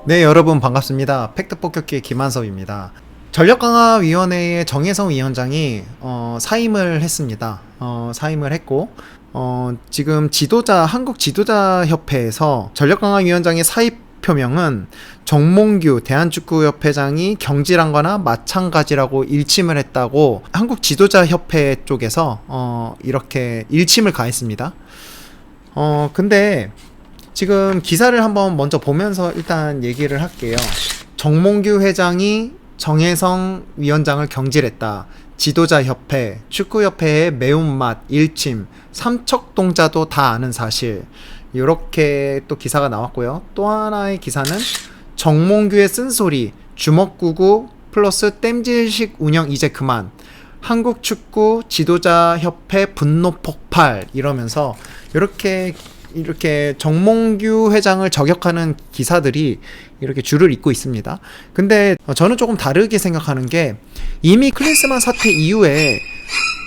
네, 여러분 반갑습니다. 팩트폭격기의 김한섭입니다. 전력강화위원회의 정혜성 위원장이 사임을 했습니다. 사임을 했고 지금 한국 지도자협회에서 전력강화위원장의 사입 표명은 정몽규 대한축구협회장이 경질한 거나 마찬가지라고 일침을 했다고 한국 지도자협회 쪽에서 이렇게 일침을 가했습니다. 근데 지금 기사를 한번 먼저 보면서 일단 얘기를 할게요. 정몽규 회장이 정혜성 위원장을 경질했다. 지도자협회, 축구협회의 매운맛, 일침, 삼척동자도 다 아는 사실. 이렇게 또 기사가 나왔고요. 또 하나의 기사는 정몽규의 쓴소리, 주먹구구 플러스 땜질식 운영 이제 그만. 한국축구 지도자협회 분노 폭발 이러면서 이렇게 정몽규 회장을 저격하는 기사들이 이렇게 줄을 잇고 있습니다. 근데 저는 조금 다르게 생각하는 게 이미 클린스만 사태 이후에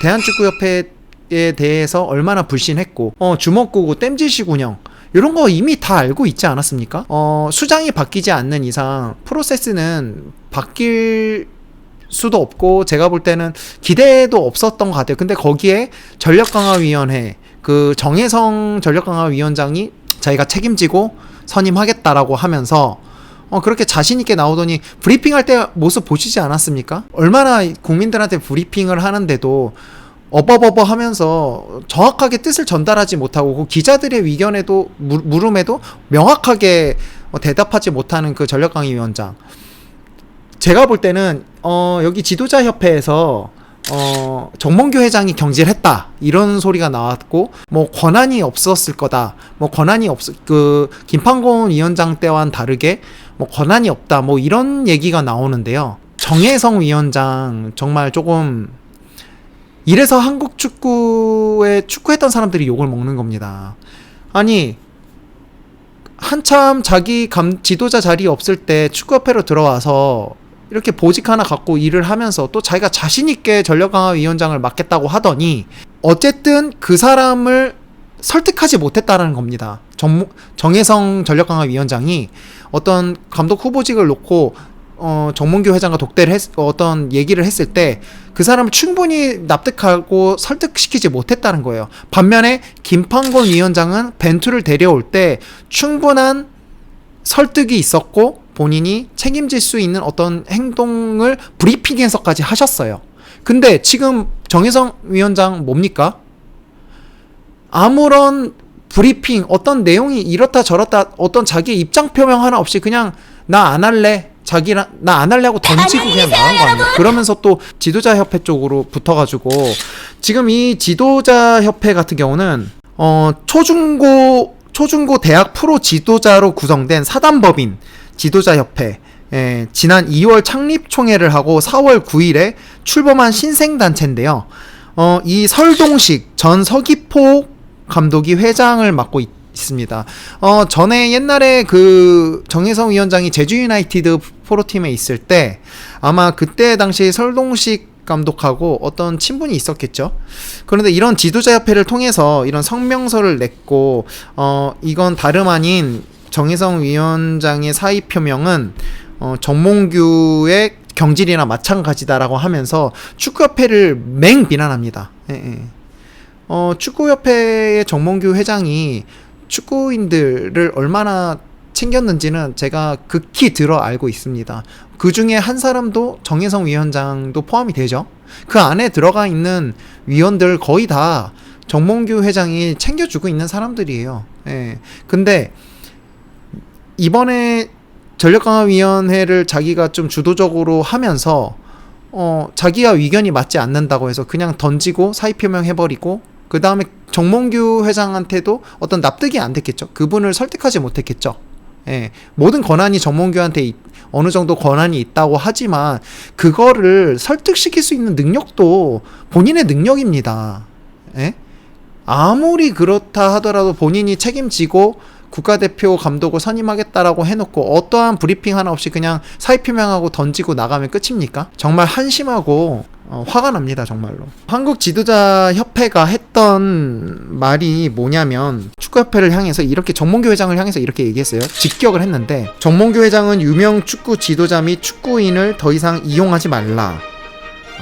대한축구협회에 대해서 얼마나 불신했고 주먹구구 땜질식 운영 이런 거 이미 다 알고 있지 않았습니까? 수장이 바뀌지 않는 이상 프로세스는 바뀔 수도 없고 제가 볼 때는 기대도 없었던 것 같아요. 근데 거기에 전력강화위원회 그 정혜성 전력강화위원장이 자기가 책임지고 선임하겠다라고 하면서 그렇게 자신있게 나오더니 브리핑할 때 모습 보시지 않았습니까? 얼마나 국민들한테 브리핑을 하는데도 어버버버 하면서 정확하게 뜻을 전달하지 못하고 그 기자들의 의견에도 물음에도 명확하게 대답하지 못하는 그 전력강화위원장, 제가 볼 때는 여기 지도자협회에서 정몽규 회장이 경질했다 이런 소리가 나왔고 뭐 권한이 없었을 거다, 뭐 권한이 김판곤 위원장 때와는 다르게 뭐 권한이 없다 뭐 이런 얘기가 나오는데요. 정혜성 위원장 정말 조금 이래서 한국 축구했던 사람들이 욕을 먹는 겁니다. 아니 한참 자기 지도자 자리 없을 때 축구협회로 들어와서 이렇게 보직 하나 갖고 일을 하면서 또 자기가 자신있게 전력강화위원장을 맡겠다고 하더니 어쨌든 그 사람을 설득하지 못했다는 겁니다. 정혜성 전력강화위원장이 어떤 감독 후보직을 놓고 정몽규 회장과 독대를 어떤 얘기를 했을 때 그 사람을 충분히 납득하고 설득시키지 못했다는 거예요. 반면에 김판곤 위원장은 벤투를 데려올 때 충분한 설득이 있었고 본인이 책임질 수 있는 어떤 행동을 브리핑에서까지 하셨어요. 근데 지금 정혜성 위원장 뭡니까? 아무런 브리핑, 어떤 내용이 이렇다 저렇다 어떤 자기의 입장 표명 하나 없이 그냥 나 안 할래, 나 안 할래 하고 던지고 그냥 나간 거 아니에요. 그러면서 또 지도자협회 쪽으로 붙어가지고 지금 이 지도자협회 같은 경우는 초중고 대학 프로 지도자로 구성된 사단법인 지도자협회, 지난 2월 창립총회를 하고 4월 9일에 출범한 신생단체인데요. 이 설동식 전 서귀포 감독이 회장을 맡고 있습니다. 전에 옛날에 그 정혜성 위원장이 제주 유나이티드 프로팀에 있을 때 아마 그때 당시 설동식 감독하고 어떤 친분이 있었겠죠. 그런데 이런 지도자협회를 통해서 이런 성명서를 냈고 이건 다름 아닌 정혜성 위원장의 사의 표명은 정몽규의 경질이나 마찬가지다라고 하면서 축구협회를 맹 비난합니다. 축구협회의 정몽규 회장이 축구인들을 얼마나 챙겼는지는 제가 극히 들어 알고 있습니다. 그 중에 한 사람도 정혜성 위원장도 포함이 되죠. 그 안에 들어가 있는 위원들 거의 다 정몽규 회장이 챙겨주고 있는 사람들이에요. 근데 이번에 전력강화위원회를 자기가 좀 주도적으로 하면서 자기와 의견이 맞지 않는다고 해서 그냥 던지고 사의표명해버리고 그 다음에 정몽규 회장한테도 어떤 납득이 안 됐겠죠. 그분을 설득하지 못했겠죠. 모든 권한이 정몽규한테 어느 정도 권한이 있다고 하지만 그거를 설득시킬 수 있는 능력도 본인의 능력입니다. 아무리 그렇다 하더라도 본인이 책임지고 국가대표 감독을 선임하겠다라고 해놓고 어떠한 브리핑 하나 없이 그냥 사의 표명하고 던지고 나가면 끝입니까? 정말 한심하고 화가 납니다, 정말로. 한국 지도자 협회가 했던 말이 뭐냐면, 축구협회를 향해서 이렇게, 정몽규 회장을 향해서 이렇게 얘기했어요. 직격을 했는데, 정몽규 회장은 유명 축구 지도자 및 축구인을 더 이상 이용하지 말라.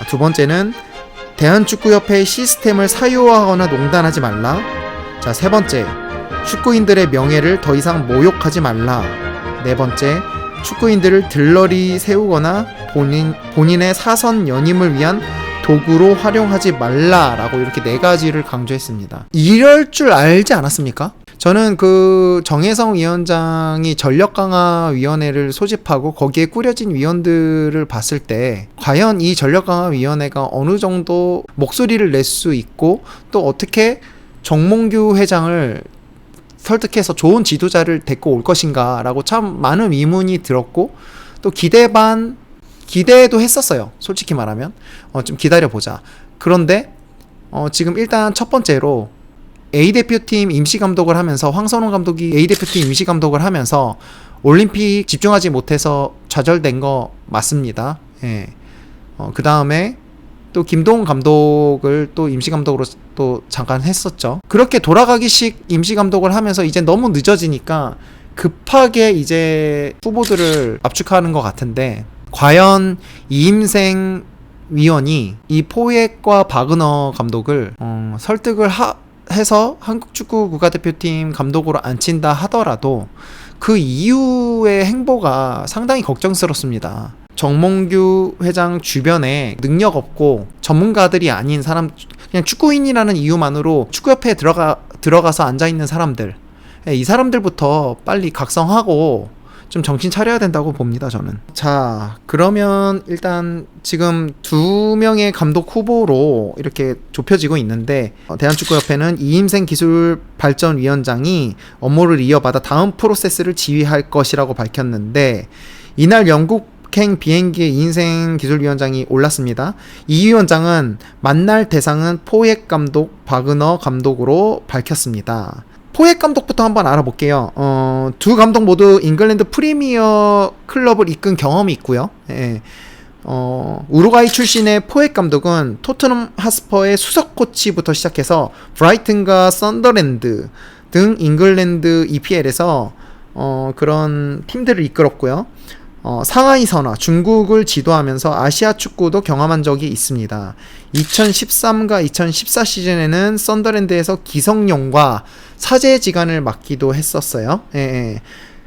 두 번째는 대한축구협회의 시스템을 사유화하거나 농단하지 말라. 자, 세 번째, 축구인들의 명예를 더 이상 모욕하지 말라. 네 번째, 축구인들을 들러리 세우거나 본인의 사선 연임을 위한 도구로 활용하지 말라라고 이렇게 네 가지를 강조했습니다. 이럴 줄 알지 않았습니까? 저는 그 정혜성 위원장이 전력강화위원회를 소집하고 거기에 꾸려진 위원들을 봤을 때 과연 이 전력강화위원회가 어느 정도 목소리를 낼 수 있고 또 어떻게 정몽규 회장을 설득해서 좋은 지도자를 데리고 올 것인가 라고 참 많은 의문이 들었고 또 기대도 했었어요. 솔직히 말하면 좀 기다려보자. 그런데 지금 일단 첫 번째로 A대표팀 임시감독을 하면서 황선홍 감독이 A대표팀 임시감독을 하면서 올림픽 집중하지 못해서 좌절된 거 맞습니다. 예. 그 다음에 또 김동훈 감독을 또 임시감독으로 또 잠깐 했었죠. 그렇게 돌아가기식 임시감독을 하면서 이제 너무 늦어지니까 급하게 이제 후보들을 압축하는 것 같은데 과연 이임생 위원이 이 포획과 바그너 감독을 설득을 해서 한국축구 국가대표팀 감독으로 앉힌다 하더라도 그 이후의 행보가 상당히 걱정스럽습니다. 정몽규 회장 주변에 능력 없고 전문가들이 아닌 사람, 그냥 축구인이라는 이유만으로 축구협회에 들어가서 앉아있는 사람들, 이 사람들부터 빨리 각성하고 좀 정신 차려야 된다고 봅니다, 저는. 자, 그러면 일단 지금 2명의 감독 후보로 이렇게 좁혀지고 있는데 대한축구협회는 이임생 기술발전위원장이 업무를 이어받아 다음 프로세스를 지휘할 것이라고 밝혔는데 이날 영국행 비행기에 이임생 기술위원장이 올랐습니다. 이 위원장은 만날 대상은 포획 감독, 바그너 감독으로 밝혔습니다. 포획 감독부터 한번 알아볼게요. 두 감독 모두 잉글랜드 프리미어 클럽을 이끈 경험이 있고요. 예. 우루과이 출신의 포획 감독은 토트넘 하스퍼의 수석 코치부터 시작해서 브라이튼과 썬더랜드 등 잉글랜드 EPL에서 그런 팀들을 이끌었고요. 상하이 선화, 중국을 지도하면서 아시아 축구도 경험한 적이 있습니다. 2013과 2014 시즌에는 썬더랜드에서 기성용과 사제지간을 맡기도 했었어요. 예.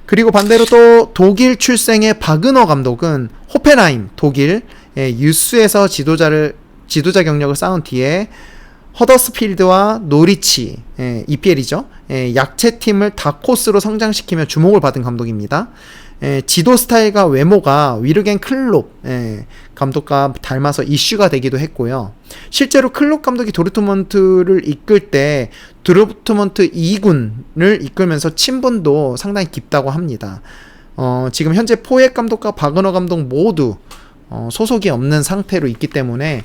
그리고 반대로 또 독일 출생의 바그너 감독은 호펜하임, 독일 유스에서 지도자 경력을 쌓은 뒤에 허더스필드와 노리치, EPL이죠. 약체팀을 다코스로 성장시키며 주목을 받은 감독입니다. 지도 스타일과 외모가 위르겐 클롭 감독과 닮아서 이슈가 되기도 했고요. 실제로 클롭 감독이 도르트문트를 이끌 때 도르트문트 2군을 이끌면서 친분도 상당히 깊다고 합니다. 지금 현재 포획 감독과 바그너 감독 모두 소속이 없는 상태로 있기 때문에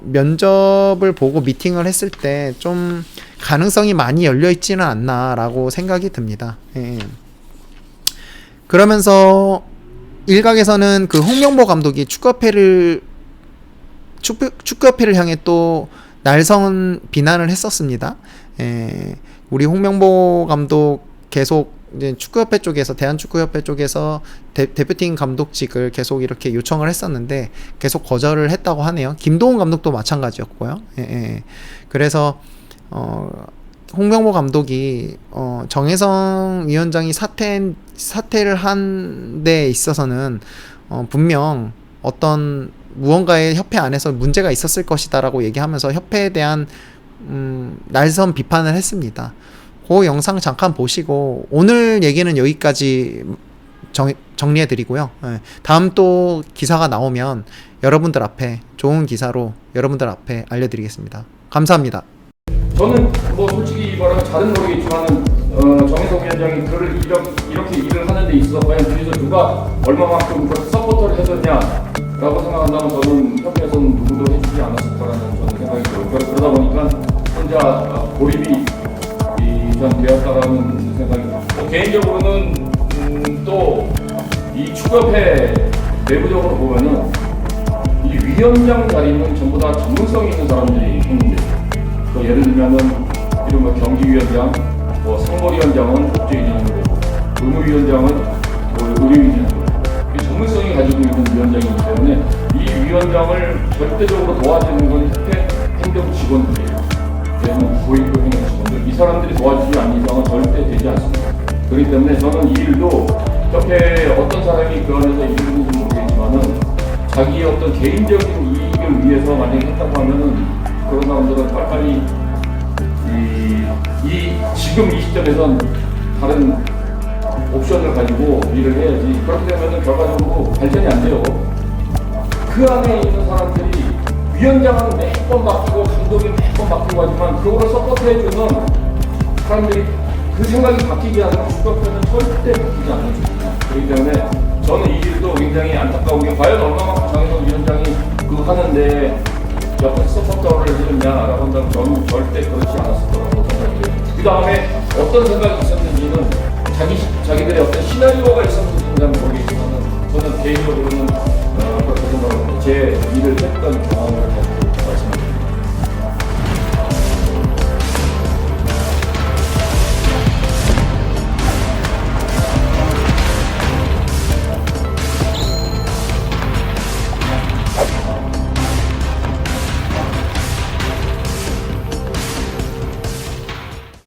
면접을 보고 미팅을 했을 때 좀 가능성이 많이 열려있지는 않나라고 생각이 듭니다. 그러면서 일각에서는 그 홍명보 감독이 축구협회를 향해 또 날선 비난을 했었습니다. 우리 홍명보 감독 계속 이제 축구협회 쪽에서 대한축구협회 쪽에서 대표팀 감독직을 계속 이렇게 요청을 했었는데 계속 거절을 했다고 하네요. 김동훈 감독도 마찬가지였고요. 그래서 홍명보 감독이 정혜성 위원장이 사퇴를 한 데 있어서는 분명 어떤 무언가의 협회 안에서 문제가 있었을 것이다라고 얘기하면서 협회에 대한 날선 비판을 했습니다. 그 영상 잠깐 보시고 오늘 얘기는 여기까지 정리해드리고요. 다음 또 기사가 나오면 여러분들 앞에 좋은 기사로 여러분들 앞에 알려드리겠습니다. 감사합니다. 저는 뭐 솔직히 말하면 잘은 모르겠지만 정혜성 위원장이 그를 이렇게 일을 하는 데 있어서 과연 뒤에서 누가 얼마만큼 서포터를 해줬냐라고 생각한다면 저는 협회에서는 누구도 해주지 않았을 거라는 저는 생각이 들어요. 그러다 보니까 혼자 고립이 되었다라는 생각이 듭니다. 개인적으로는 또 이 축구협회 내부적으로 보면은 이 위원장 자리는 전부 다 전문성이 있는 사람들이 했는데, 그 예를 들면은 이런 뭐 경기위원장, 뭐 상벌위원장은 법제위원장이 되고, 의무위원장은 뭐 의료위원장이 되고, 전문성이 가지고 있는 위원장이기 때문에 이 위원장을 절대적으로 도와주는 건 협회 행정 직원들이에요. 그래서 고위급 행정 직원들, 이 사람들이 도와주지 않는 이상은 절대 되지 않습니다. 그렇기 때문에 저는 이 일도 협회 어떤 사람이 그 안에서 일을 했는지 모르겠지만은 자기의 어떤 개인적인 이익을 위해서 만약에 했다고 하면은 그런 사람들은 빨리빨리 지금 이 시점에선 다른 옵션을 가지고 일을 해야지. 그렇게 되면은 결과적으로 발전이 안 돼요. 그 안에 있는 사람들이 위원장은 매번 바뀌고 감독이 매번 바뀌고 하지만 그거를 서포트해주는 사람들이 그 생각이 바뀌지 않으면 축구협회는 절대 바뀌지 않습니다. 그렇기 때문에 저는 이 일도 굉장히 안타까운 게 과연 얼마만큼 장혜성 위원장이 그거 하는데 옆에서 서포터를 해줬냐라고 한다면 저는 절대 그렇지 않았을 거라고 생각해요. 그 다음에 어떤 생각이 있었는지는 자기들의 어떤 시나리오가 있었는지는 모르겠지만 저는 개인적으로는 그렇게 생각합니다. 제 일을 했던 경험을